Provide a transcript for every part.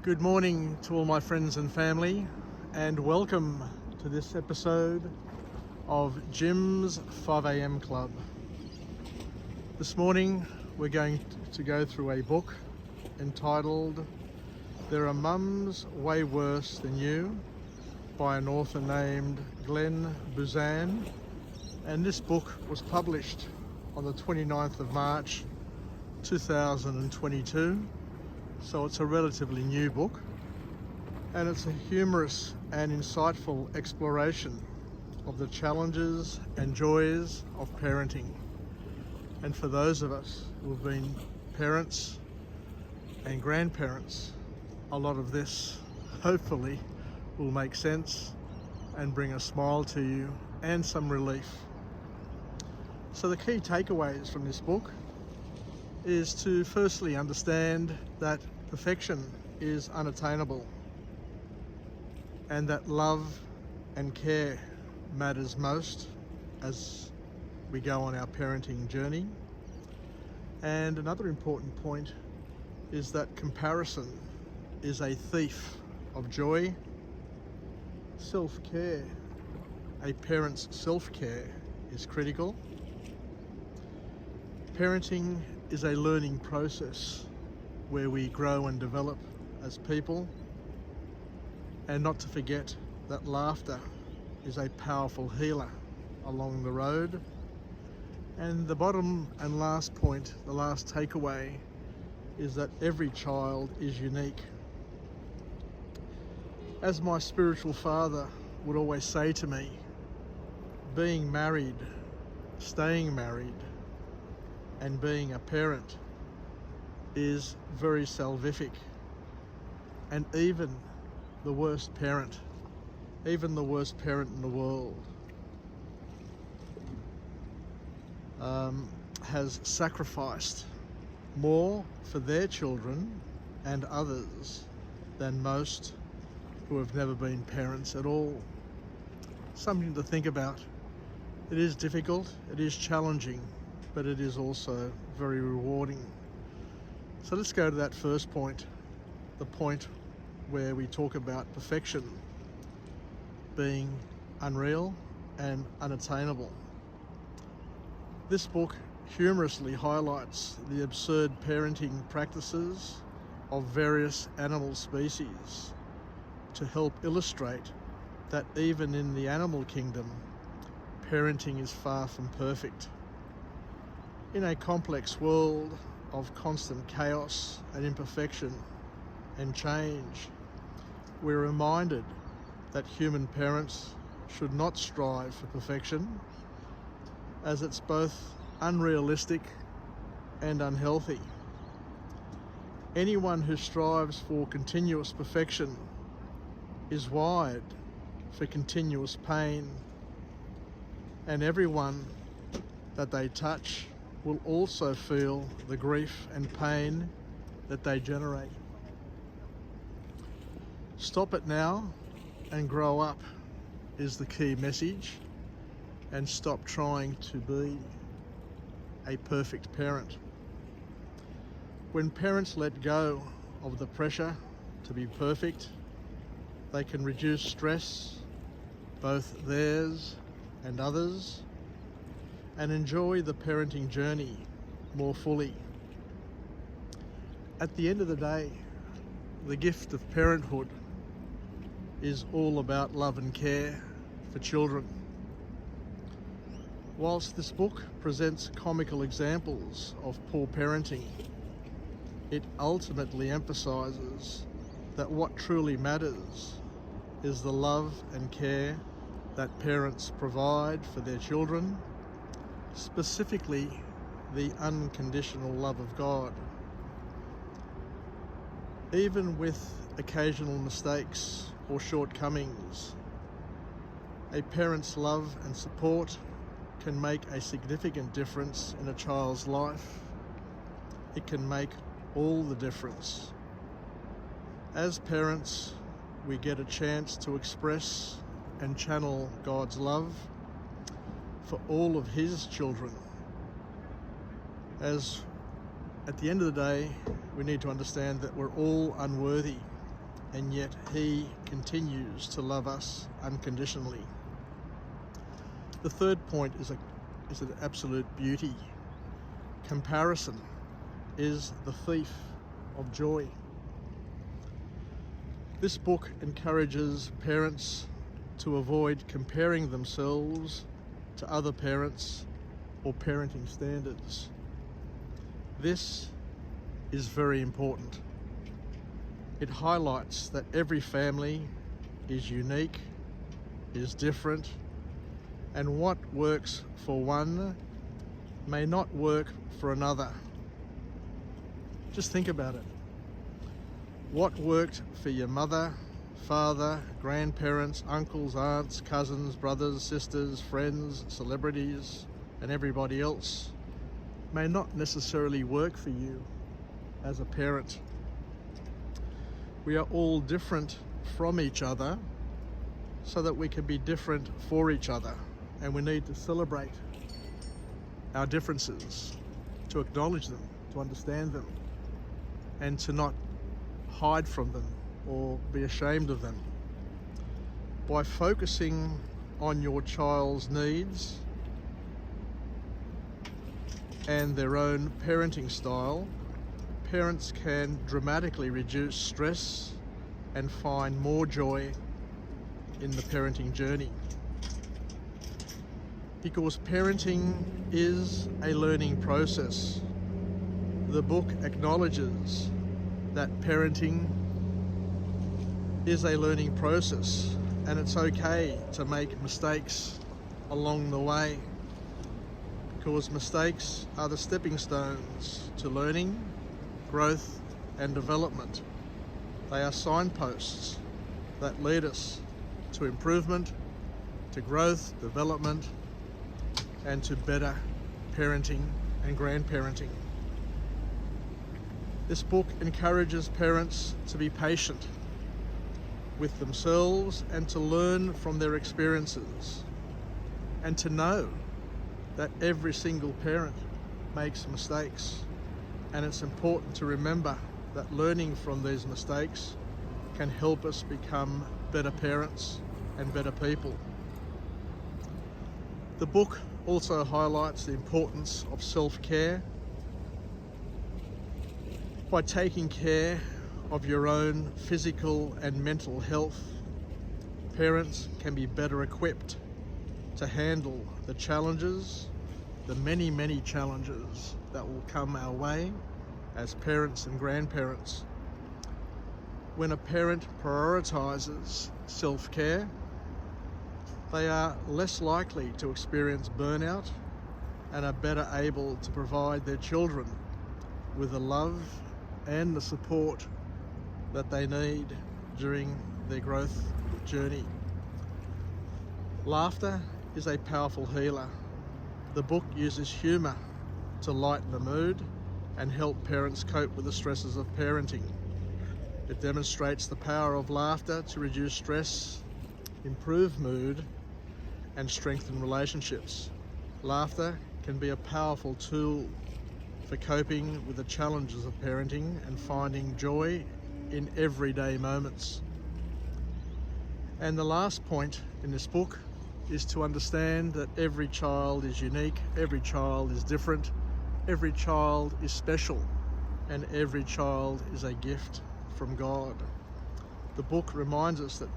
Good morning to all my friends and family, and welcome to this episode of Jim's 5am Club. This morning we're going to go through a book entitled There Are Mums Way Worse Than You by an author named Boozan, and this book was published on the 29th of March 2022. So it's a relatively new book, and it's a humorous and insightful exploration of the challenges and joys of parenting. And for those of us who have been parents and grandparents, a lot of this hopefully will make sense and bring a smile to you and some relief. So the key takeaways from this book is to firstly understand that perfection is unattainable and that love and care matters most as we go on our parenting journey. And another important point is that comparison is a thief of joy. Self-care, a parent's self-care, is critical. Parenting is a learning process where we grow and develop as people, and not to forget that laughter is a powerful healer along the road. And the bottom and last point, the last takeaway, is that every child is unique. As my spiritual father would always say to me, being married, staying married, and being a parent is very salvific. And even the worst parent in the world, has sacrificed more for their children and others than most who have never been parents at all. Something to think about. It is difficult, it is challenging, but it is also very rewarding. So let's go to that first point, the point where we talk about perfection being unreal and unattainable. This book humorously highlights the absurd parenting practices of various animal species to help illustrate that even in the animal kingdom, parenting is far from perfect. In a complex world of constant chaos and imperfection and change, we're reminded that human parents should not strive for perfection, as it's both unrealistic and unhealthy. Anyone who strives for continuous perfection is wired for continuous pain, and everyone that they touch will also feel the grief and pain that they generate. Stop it now and grow up is the key message, and stop trying to be a perfect parent. When parents let go of the pressure to be perfect, they can reduce stress, both theirs and others, and enjoy the parenting journey more fully. At the end of the day, the gift of parenthood is all about love and care for children. Whilst this book presents comical examples of poor parenting, it ultimately emphasises that what truly matters is the love and care that parents provide for their children, specifically the unconditional love of God. Even with occasional mistakes or shortcomings, a parent's love and support can make a significant difference in a child's life. It can make all the difference. As parents, we get a chance to express and channel God's love for all of His children. As at the end of the day, we need to understand that we're all unworthy and yet He continues to love us unconditionally. The third point is an absolute beauty. Comparison is the thief of joy. This book encourages parents to avoid comparing themselves to other parents or parenting standards. This is very important. It highlights that every family is unique, is different, and what works for one may not work for another. Just think about it. What worked for your mother, father, grandparents, uncles, aunts, cousins, brothers, sisters, friends, celebrities, and everybody else may not necessarily work for you as a parent. We are all different from each other so that we can be different for each other, and we need to celebrate our differences, to acknowledge them, to understand them, and to not hide from them or be ashamed of them. By focusing on your child's needs and their own parenting style, parents can dramatically reduce stress and find more joy in the parenting journey. Because parenting is a learning process. The book acknowledges that parenting is a learning process, and it's okay to make mistakes along the way, because mistakes are the stepping stones to learning, growth, and development. They are signposts that lead us to improvement, to growth, development, and to better parenting and grandparenting. This book encourages parents to be patient with themselves and to learn from their experiences, and to know that every single parent makes mistakes, and it's important to remember that learning from these mistakes can help us become better parents and better people. The book also highlights the importance of self-care. By taking care of your own physical and mental health, parents can be better equipped to handle the challenges, the many, many challenges that will come our way as parents and grandparents. When a parent prioritizes self-care, they are less likely to experience burnout and are better able to provide their children with the love and the support that they need during their growth journey. Laughter is a powerful healer. The book uses humor to lighten the mood and help parents cope with the stresses of parenting. It demonstrates the power of laughter to reduce stress, improve mood, and strengthen relationships. Laughter can be a powerful tool for coping with the challenges of parenting and finding joy in everyday moments. And the last point in this book is to understand that every child is unique, every child is different, every child is special, and every child is a gift from God. The book reminds us that,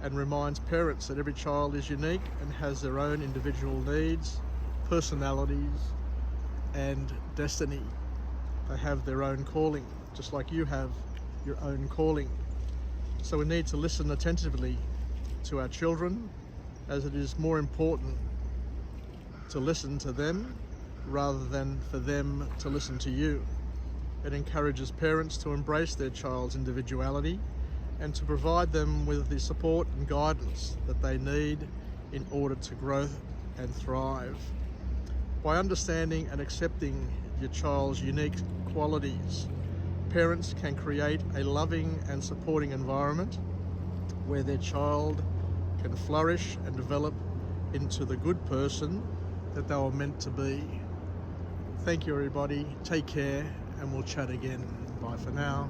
and reminds parents that every child is unique and has their own individual needs, personalities, and destiny. They have their own calling, just like you have your own calling. So we need to listen attentively to our children, as it is more important to listen to them rather than for them to listen to you. It encourages parents to embrace their child's individuality and to provide them with the support and guidance that they need in order to grow and thrive. By understanding and accepting your child's unique qualities, parents can create a loving and supporting environment where their child can flourish and develop into the good person that they were meant to be. Thank you, everybody. Take care, and we'll chat again. Bye for now.